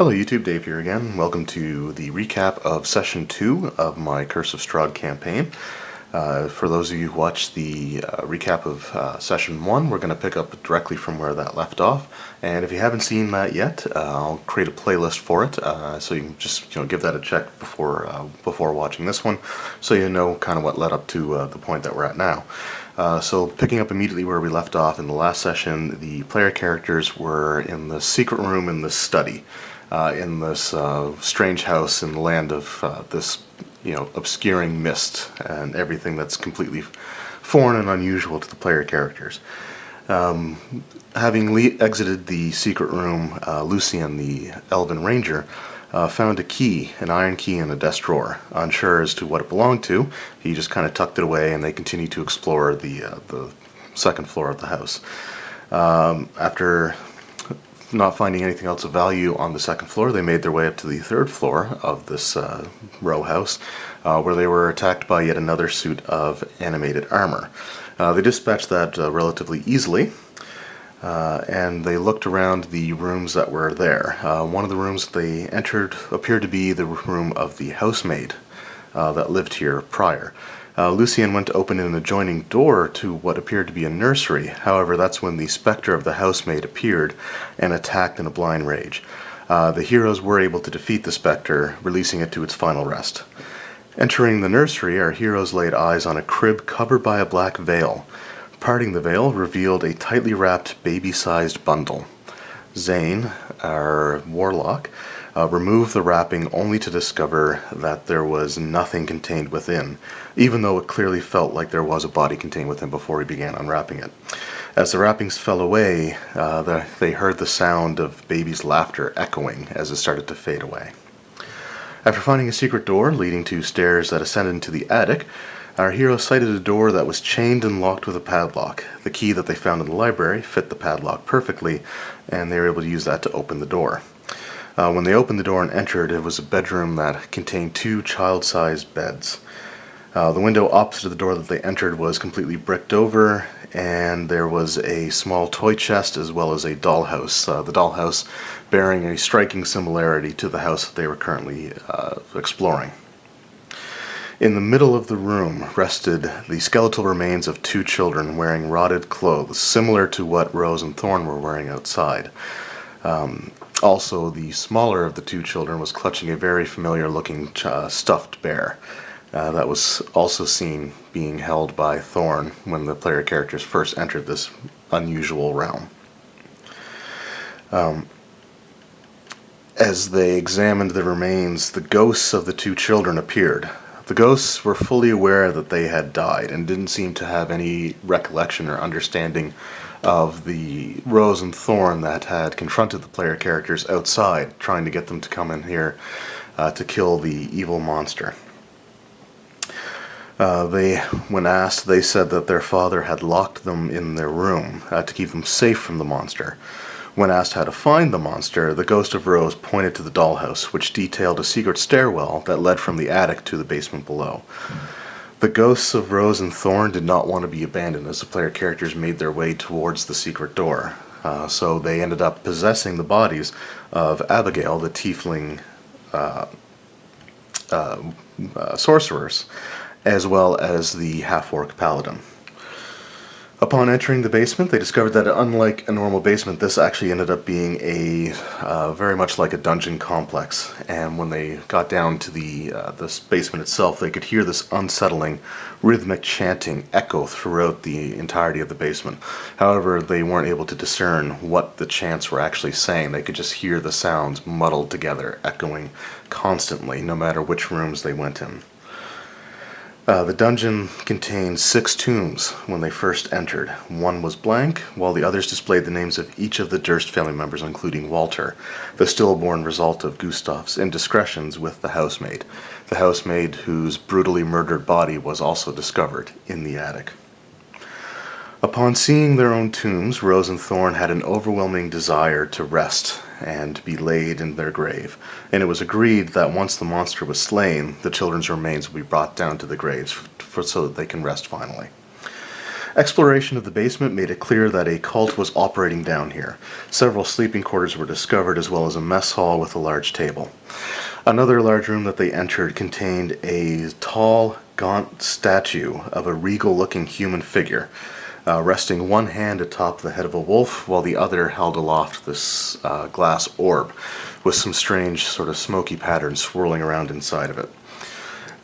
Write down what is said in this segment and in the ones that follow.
Hello YouTube, Dave here again. Welcome to the recap of Session 2 of my Curse of Strahd campaign. For those of you who watched the recap of Session 1, we're going to pick up directly from where that left off. And if you haven't seen that yet, I'll create a playlist for it, so you can just give that a check before watching this one, so you know kind of what led up to the point that we're at now. So picking up immediately where we left off in the last session, the player characters were in the secret room in the study. In this strange house in the land of this, obscuring mist and everything that's completely foreign and unusual to the player characters. Having exited the secret room, Lucian, the Elven Ranger, found a key, an iron key in a desk drawer. Unsure as to what it belonged to, he just kind of tucked it away, and they continued to explore the second floor of the house. After not finding anything else of value on the second floor, they made their way up to the third floor of this row house, where they were attacked by yet another suit of animated armor. They dispatched that relatively easily, and they looked around the rooms that were there. One of the rooms they entered appeared to be the room of the housemaid that lived here prior. Lucian went to open an adjoining door to what appeared to be a nursery. However, that's when the specter of the housemaid appeared and attacked in a blind rage. The heroes were able to defeat the specter, releasing it to its final rest. Entering the nursery, our heroes laid eyes on a crib covered by a black veil. Parting the veil revealed a tightly wrapped baby-sized bundle. Zane, our warlock, removed the wrapping only to discover that there was nothing contained within, even though it clearly felt like there was a body contained within before he began unwrapping it. As the wrappings fell away, they heard the sound of baby's laughter echoing as it started to fade away. After finding a secret door leading to stairs that ascended into the attic, our heroes sighted a door that was chained and locked with a padlock. The key that they found in the library fit the padlock perfectly, and they were able to use that to open the door. When they opened the door and entered, it was a bedroom that contained two child-sized beds. The window opposite the door that they entered was completely bricked over, and there was a small toy chest as well as a dollhouse. The dollhouse bearing a striking similarity to the house that they were currently exploring. In the middle of the room rested the skeletal remains of two children wearing rotted clothes, similar to what Rose and Thorn were wearing outside. Also, the smaller of the two children was clutching a very familiar-looking stuffed bear. That was also seen being held by Thorn when the player characters first entered this unusual realm. As they examined the remains, the ghosts of the two children appeared. The ghosts were fully aware that they had died and didn't seem to have any recollection or understanding of the Rose and Thorn that had confronted the player characters outside, trying to get them to come in here to kill the evil monster. When asked, they said that their father had locked them in their room to keep them safe from the monster. When asked how to find the monster, the ghost of Rose pointed to the dollhouse, which detailed a secret stairwell that led from the attic to the basement below. The ghosts of Rose and Thorn did not want to be abandoned as the player characters made their way towards the secret door. So they ended up possessing the bodies of Abigail, the tiefling sorceress, as well as the half-orc paladin. Upon entering the basement, they discovered that unlike a normal basement, this actually ended up being very much like a dungeon complex. And when they got down to this basement itself, they could hear this unsettling, rhythmic chanting echo throughout the entirety of the basement. However, they weren't able to discern what the chants were actually saying. They could just hear the sounds muddled together, echoing constantly, no matter which rooms they went in. The dungeon contained 6 tombs when they first entered. One was blank, while the others displayed the names of each of the Durst family members, including Walter, the stillborn result of Gustav's indiscretions with the housemaid whose brutally murdered body was also discovered in the attic. Upon seeing their own tombs, Rose and Thorn had an overwhelming desire to rest and be laid in their grave, and it was agreed that once the monster was slain, the children's remains would be brought down to the graves so that they can rest finally. Exploration of the basement made it clear that a cult was operating down here. Several sleeping quarters were discovered, as well as a mess hall with a large table. Another large room that they entered contained a tall, gaunt statue of a regal-looking human figure, resting one hand atop the head of a wolf, while the other held aloft this glass orb, with some strange sort of smoky patterns swirling around inside of it.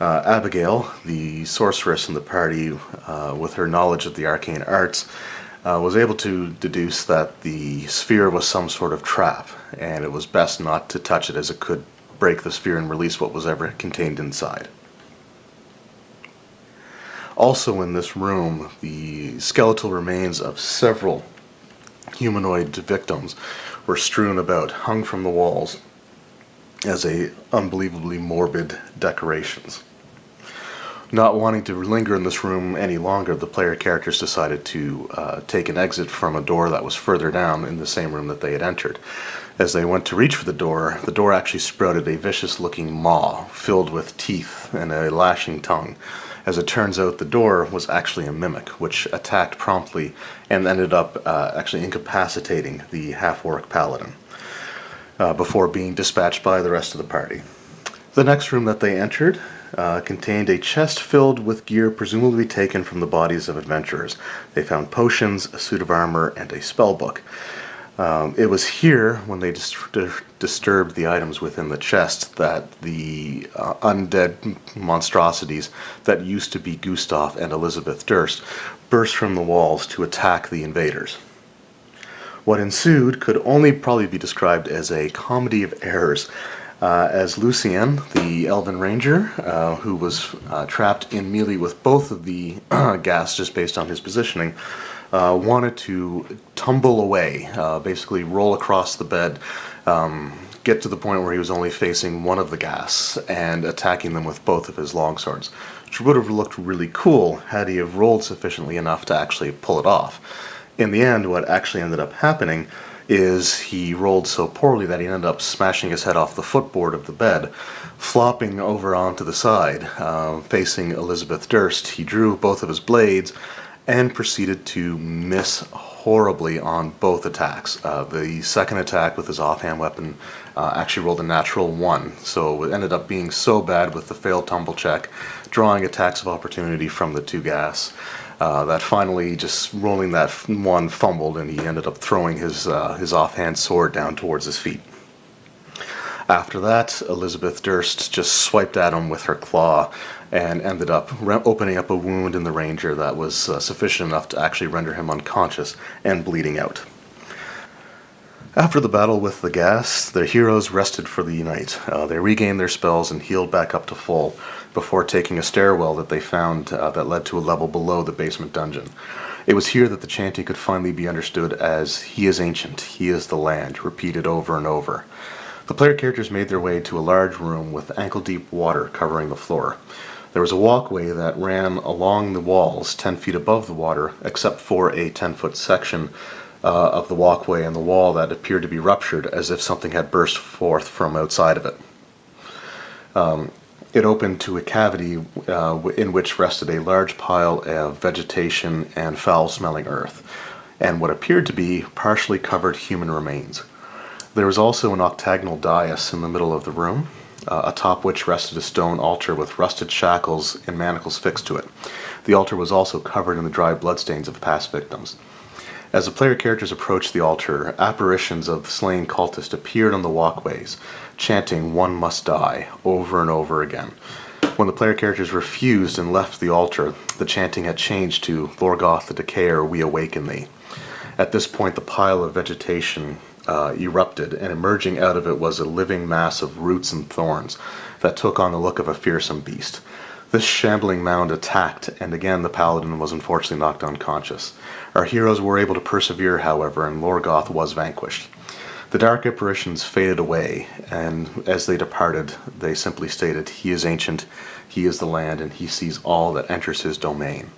Abigail, the sorceress in the party, with her knowledge of the arcane arts, was able to deduce that the sphere was some sort of trap, and it was best not to touch it, as it could break the sphere and release what was ever contained inside. Also in this room, the skeletal remains of several humanoid victims were strewn about, hung from the walls as unbelievably morbid decorations. Not wanting to linger in this room any longer, the player characters decided to take an exit from a door that was further down in the same room that they had entered. As they went to reach for the door actually sprouted a vicious-looking maw filled with teeth and a lashing tongue. As it turns out, the door was actually a mimic, which attacked promptly and ended up actually incapacitating the half-orc paladin before being dispatched by the rest of the party. The next room that they entered contained a chest filled with gear presumably taken from the bodies of adventurers. They found potions, a suit of armor, and a spell book. It was here, when they disturbed the items within the chest, that the undead monstrosities that used to be Gustav and Elizabeth Durst burst from the walls to attack the invaders. What ensued could only probably be described as a comedy of errors, as Lucien, the Elven Ranger, who was trapped in melee with both of the ghasts just based on his positioning, wanted to tumble away, basically roll across the bed, get to the point where he was only facing one of the ghasts and attacking them with both of his longswords, which would have looked really cool had he have rolled sufficiently enough to actually pull it off. In the end, what actually ended up happening is he rolled so poorly that he ended up smashing his head off the footboard of the bed, flopping over onto the side, facing Elizabeth Durst. He drew both of his blades and proceeded to miss horribly on both attacks. The second attack with his offhand weapon actually rolled a natural 1, so it ended up being so bad with the failed tumble check, drawing attacks of opportunity from the two ghasts, that finally just rolling that one fumbled, and he ended up throwing his offhand sword down towards his feet. After that, Elizabeth Durst just swiped at him with her claw and ended up opening up a wound in the ranger that was sufficient enough to actually render him unconscious and bleeding out. After the battle with the ghasts, the heroes rested for the night. They regained their spells and healed back up to full before taking a stairwell that they found that led to a level below the basement dungeon. It was here that the chanting could finally be understood as "He is ancient, he is the land," repeated over and over. The player characters made their way to a large room with ankle-deep water covering the floor. There was a walkway that ran along the walls 10 feet above the water, except for a 10-foot section of the walkway and the wall that appeared to be ruptured, as if something had burst forth from outside of it. It opened to a cavity in which rested a large pile of vegetation and foul-smelling earth, and what appeared to be partially covered human remains. There was also an octagonal dais in the middle of the room, atop which rested a stone altar with rusted shackles and manacles fixed to it. The altar was also covered in the dry bloodstains of past victims. As the player characters approached the altar, apparitions of slain cultists appeared on the walkways, chanting "One must die" over and over again. When the player characters refused and left the altar, the chanting had changed to "Lorghoth the Decayer, we awaken thee." At this point, the pile of vegetation erupted, and emerging out of it was a living mass of roots and thorns that took on the look of a fearsome beast. This shambling mound attacked, and again the paladin was unfortunately knocked unconscious. Our heroes were able to persevere, however, and Lorghoth was vanquished. The dark apparitions faded away, and as they departed, they simply stated, "He is ancient, he is the land, and he sees all that enters his domain."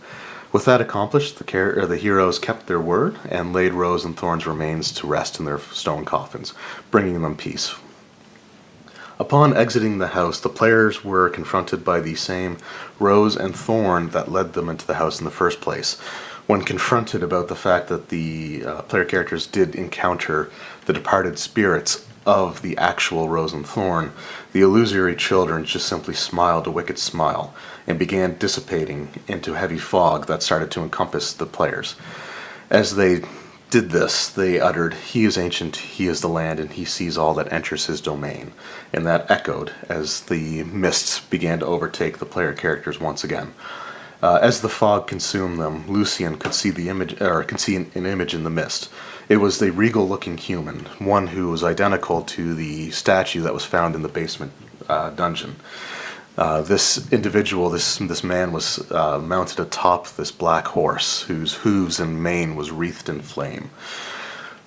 With that accomplished, the heroes kept their word and laid Rose and Thorn's remains to rest in their stone coffins, bringing them peace. Upon exiting the house, the players were confronted by the same Rose and Thorn that led them into the house in the first place. when confronted about the fact that the player characters did encounter the departed spirits of the actual Rose and Thorn, the illusory children just simply smiled a wicked smile and began dissipating into heavy fog that started to encompass the players. As they did this, they uttered, "He is ancient, he is the land, and he sees all that enters his domain." And that echoed as the mists began to overtake the player characters once again. As the fog consumed them, Lucian could see an image in the mist. It was the regal-looking human, one who was identical to the statue that was found in the basement dungeon. This individual, this man, was mounted atop this black horse, whose hooves and mane was wreathed in flame.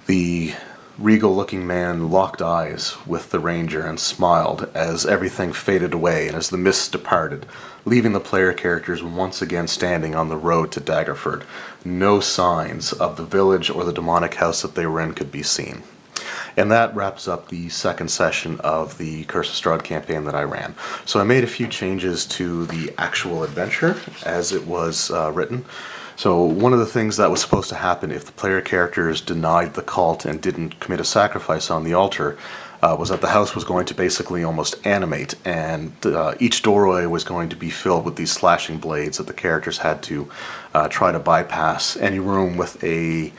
The regal-looking man locked eyes with the ranger and smiled as everything faded away and as the mists departed, leaving the player characters once again standing on the road to Daggerford. No signs of the village or the demonic house that they were in could be seen. And that wraps up the second session of the Curse of Strahd campaign that I ran. So I made a few changes to the actual adventure as it was written. So one of the things that was supposed to happen if the player characters denied the cult and didn't commit a sacrifice on the altar was that the house was going to basically almost animate, and each doorway was going to be filled with these slashing blades that the characters had to try to bypass. Any room with a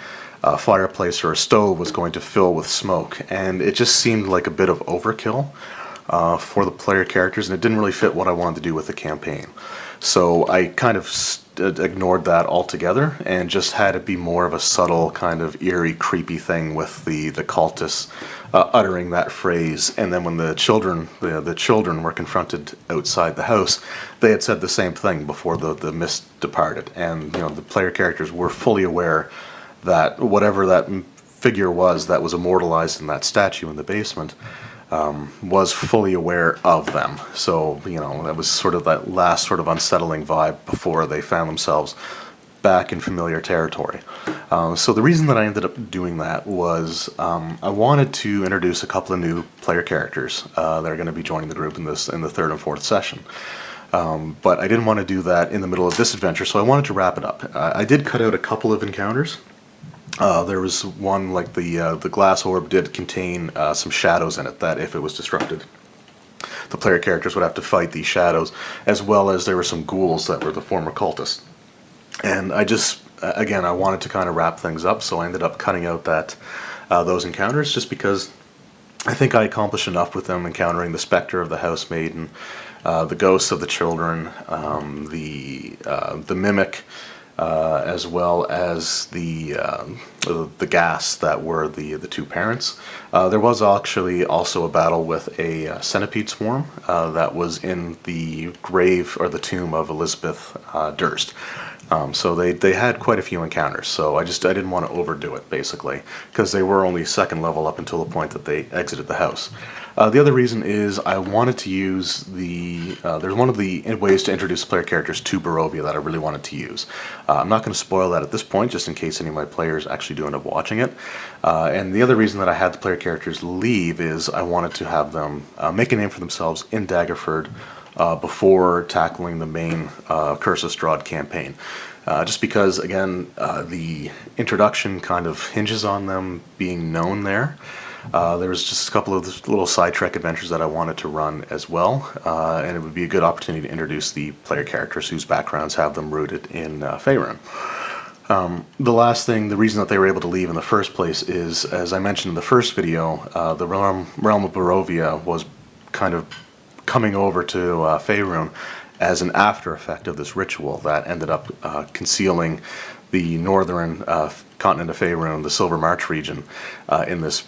fireplace or a stove was going to fill with smoke, and it just seemed like a bit of overkill for the player characters, and it didn't really fit what I wanted to do with the campaign. So I kind of ignored that altogether and just had it be more of a subtle, kind of eerie, creepy thing with the cultists uttering that phrase. And then when the children were confronted outside the house, they had said the same thing before the mist departed. And the player characters were fully aware that whatever that figure was that was immortalized in that statue in the basement was fully aware of them. So, that was sort of that last sort of unsettling vibe before they found themselves back in familiar territory. So the reason that I ended up doing that was I wanted to introduce a couple of new player characters that are going to be joining the group in the third and fourth session. But I didn't want to do that in the middle of this adventure, so I wanted to wrap it up. I did cut out a couple of encounters. There was one, like the glass orb did contain some shadows in it that if it was disrupted, the player characters would have to fight these shadows, as well as there were some ghouls that were the former cultists. And I just, again, I wanted to kind of wrap things up, so I ended up cutting out those encounters just because I think I accomplished enough with them, encountering the specter of the house maiden, the ghosts of the children, the mimic, as well as the gas that were the two parents. There was actually also a battle with a centipede swarm that was in the grave or the tomb of Elizabeth Durst. So they had quite a few encounters. So I didn't want to overdo it, basically, because they were only second level up until the point that they exited the house. The other reason is I wanted to use there's one of the ways to introduce player characters to Barovia that I really wanted to use. I'm not going to spoil that at this point, just in case any of my players actually do end up watching it. And the other reason that I had the player characters leave is I wanted to have them make a name for themselves in Daggerford before tackling the main Curse of Strahd campaign. Just because, again, the introduction kind of hinges on them being known there. There was just a couple of little sidetrack adventures that I wanted to run as well, and it would be a good opportunity to introduce the player characters whose backgrounds have them rooted in Faerun. The last thing, the reason that they were able to leave in the first place is, as I mentioned in the first video, the realm of Barovia was kind of coming over to Faerun as an after effect of this ritual that ended up concealing the northern continent of Faerun, the Silver March region, in this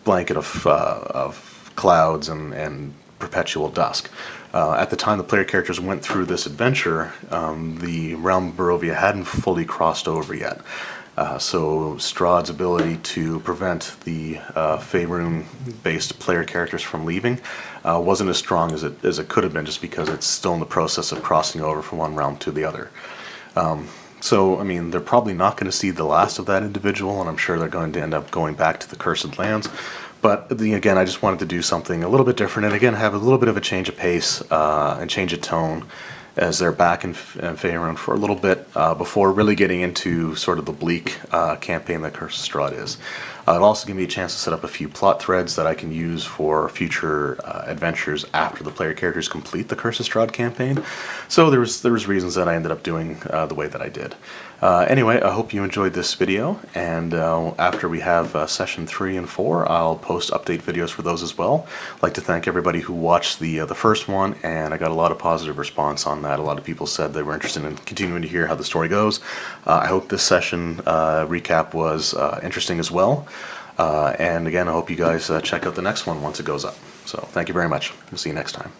blanket of clouds and perpetual dusk. At the time the player characters went through this adventure, the realm of Barovia hadn't fully crossed over yet. So Strahd's ability to prevent the Faerun-based player characters from leaving wasn't as strong as it could have been, just because it's still in the process of crossing over from one realm to the other. So, I mean, they're probably not going to see the last of that individual, and I'm sure they're going to end up going back to the Cursed Lands. But, again, I just wanted to do something a little bit different, and again, have a little bit of a change of pace and change of tone, as they're back in Faerun for a little bit before really getting into sort of the bleak campaign that Curse of Strahd is. It'll also give me a chance to set up a few plot threads that I can use for future adventures after the player characters complete the Curse of Strahd campaign. So there was reasons that I ended up doing the way that I did. Anyway, I hope you enjoyed this video, and after we have session 3 and 4, I'll post update videos for those as well. I'd like to thank everybody who watched the first one, and I got a lot of positive response on that. A lot of people said they were interested in continuing to hear how the story goes. I hope this session recap was interesting as well. And again, I hope you guys check out the next one once it goes up. So thank you very much. We'll see you next time.